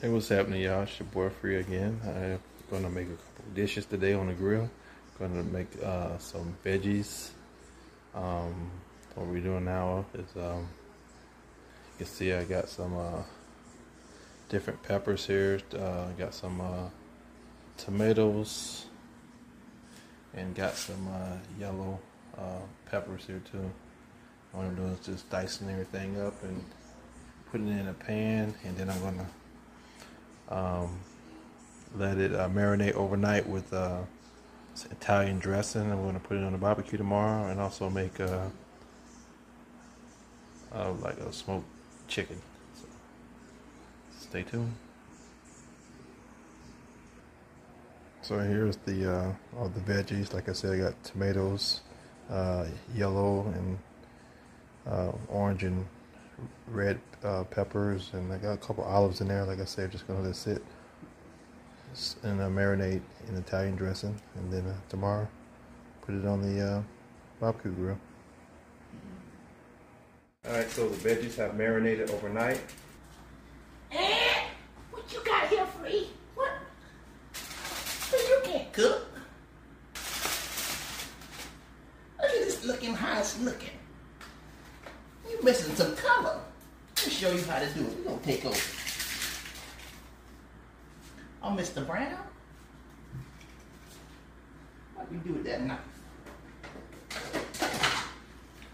Hey, what's happening, y'all? It's your boy Free again. I'm gonna make a couple dishes today on the grill. Gonna make some veggies. What we're doing now is you can see I got some different peppers here. Got some tomatoes and got some yellow peppers here too. What I'm doing is just dicing everything up and putting it in a pan, and then I'm gonna let it marinate overnight with Italian dressing. I'm going to put it on the barbecue tomorrow, and also make like a smoked chicken. So stay tuned. So here's the all the veggies. Like I said, I got tomatoes, yellow and orange and red peppers, and I got a couple olives in there. Like I said, just gonna let it sit and marinate in Italian dressing, and then tomorrow put it on the barbecue grill. Alright, so the veggies have marinated overnight. What you got here, Free? What? So you can't cook? Look at this looking how it's looking. You missing some color. Let me show you how to do it. We're gonna take over. Oh, Mr. Brown. What do you do with that knife?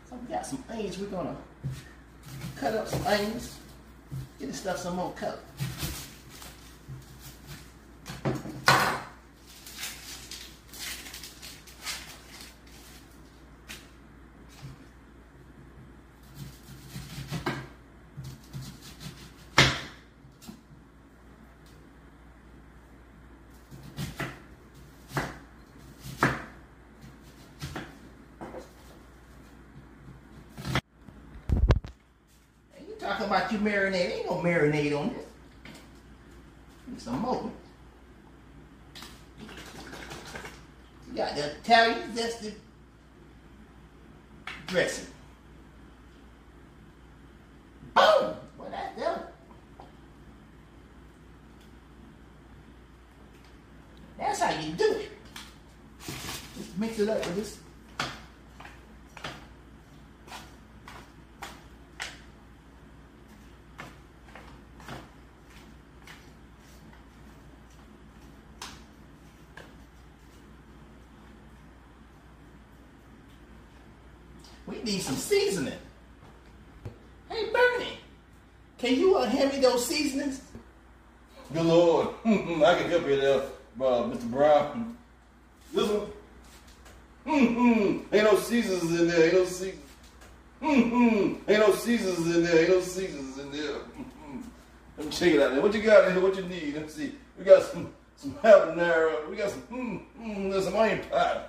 So we got some onions. We're gonna cut up some onions. Get this stuff some more color. Talking about you marinade, ain't no marinade on this. Need some more. You got the Italian zested dressing. Boom! Well, that's done. That's how you do it. Just mix it up with this. We need some seasoning. Hey, Bernie, can you hand me those seasonings? Good Lord, I can help you there, Mr. Brown. This one, ain't no seasons in there, ain't no seasons. Ain't no seasons in there, ain't no seasons in there. Let me check it out there. What you got in here? What you need? Let me see. We got some habanero. We got there's some onion powder.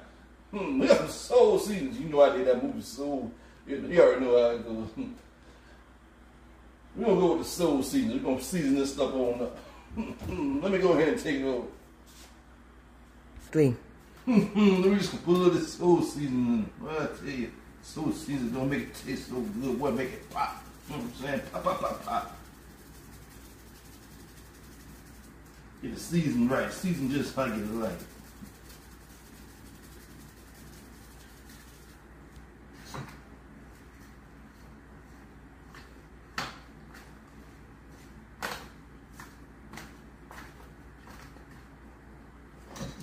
We got some soul seasonings. You know I did that movie Soul. You already know how it goes. We're going to go with the soul seasoning. We're going to season this stuff on up. Let me go ahead and take it over. Clean. Let me just put a little of this soul seasoning in it. Well, I tell you, soul seasoning don't make it taste so good. What make it pop? You know what I'm saying? Pop, pop, pop, pop. Get the season right. Season just how I get it like.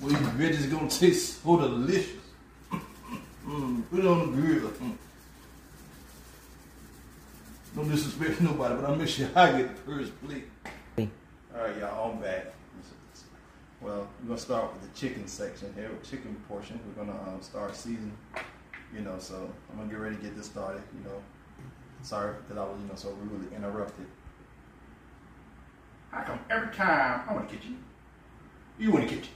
Well, these veggies gonna taste so delicious. Put it on the grill. Don't disrespect nobody, but I'll make sure I get the first plate. Alright, y'all, I'm back. Well, we're gonna start with the chicken section here, with chicken portion. We're gonna start seasoning, so I'm gonna get ready to get this started, Sorry that I was, so rudely interrupted. How come every time I'm in the kitchen, You in the kitchen.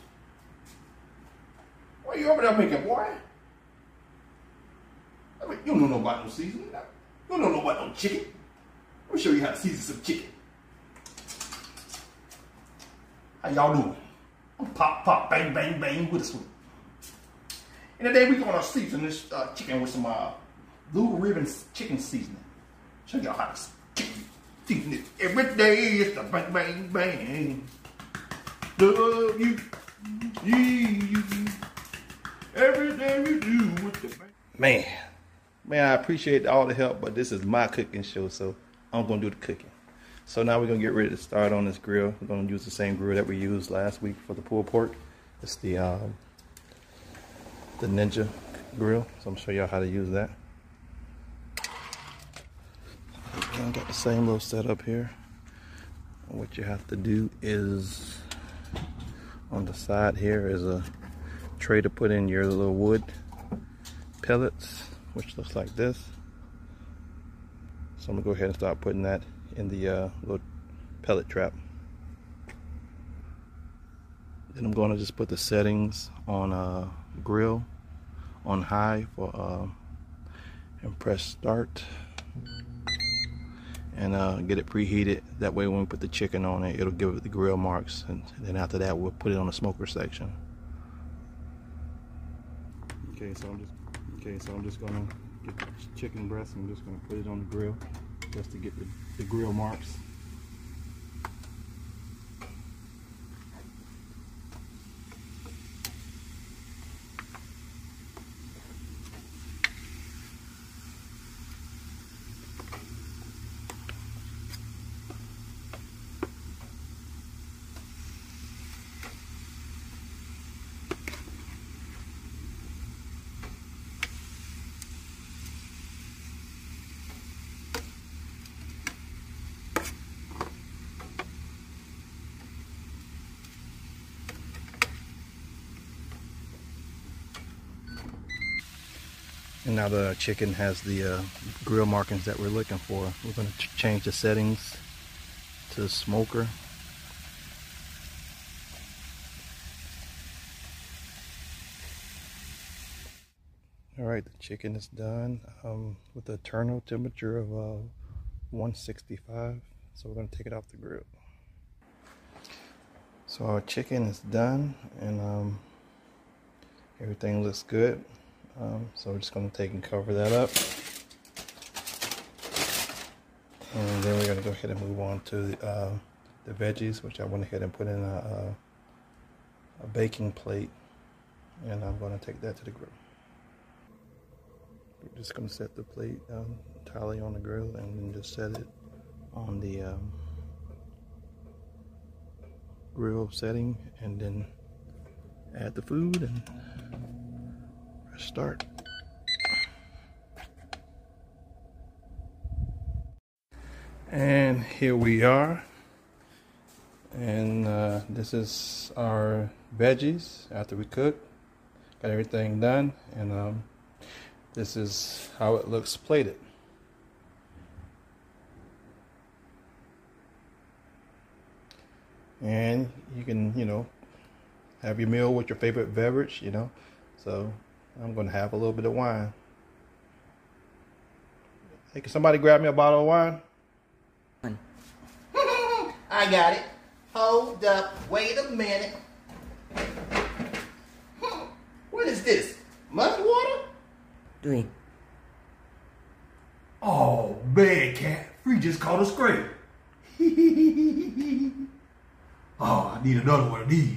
what you over there making, boy? I mean, you don't know about no seasoning. You don't know about no chicken. Let me show you how to season some chicken. How y'all doing? Pop, pop, bang, bang, bang with a spoon. And today we're gonna season this chicken with some blue ribbon chicken seasoning. Show y'all how to chicken. Every day it's the bang, bang, bang. Love you, you. Everything you do with the bang. Man, I appreciate all the help, but this is my cooking show, so I'm gonna do the cooking. So now we're gonna get ready to start on this grill. We're gonna use the same grill that we used last week for the pulled pork. It's the Ninja grill. So I'm gonna show y'all how to use that. Again, got the same little setup here. What you have to do is on the side here is a tray to put in your little wood pellets, which looks like this. So I'm gonna go ahead and start putting that in the little pellet trap. Then I'm gonna just put the settings on grill on high for and press start and get it preheated. That way when we put the chicken on it, it'll give it the grill marks, and then after that we'll put it on the smoker section. Okay, so I'm just gonna get the chicken breast and I'm just gonna put it on the grill just to get the grill marks. And now the chicken has the grill markings that we're looking for. We're going to change the settings to smoker. Alright, the chicken is done with a turn-on temperature of 165. So we're going to take it off the grill. So our chicken is done and everything looks good. So we're just going to take and cover that up, and then we're going to go ahead and move on to the veggies, which I went ahead and put in a baking plate, and I'm going to take that to the grill. We're just going to set the plate entirely on the grill and then just set it on the grill setting, and then add the food and start. And here we are, and this is our veggies after we cook. Got everything done, and this is how it looks plated. And you can, you know, have your meal with your favorite beverage, you know. So I'm going to have a little bit of wine. Hey, can somebody grab me a bottle of wine? I got it. Hold up. Wait a minute. What is this? Mud water? 3. Oh, bad cat. Free just caught a scrape. Oh, I need another one of these.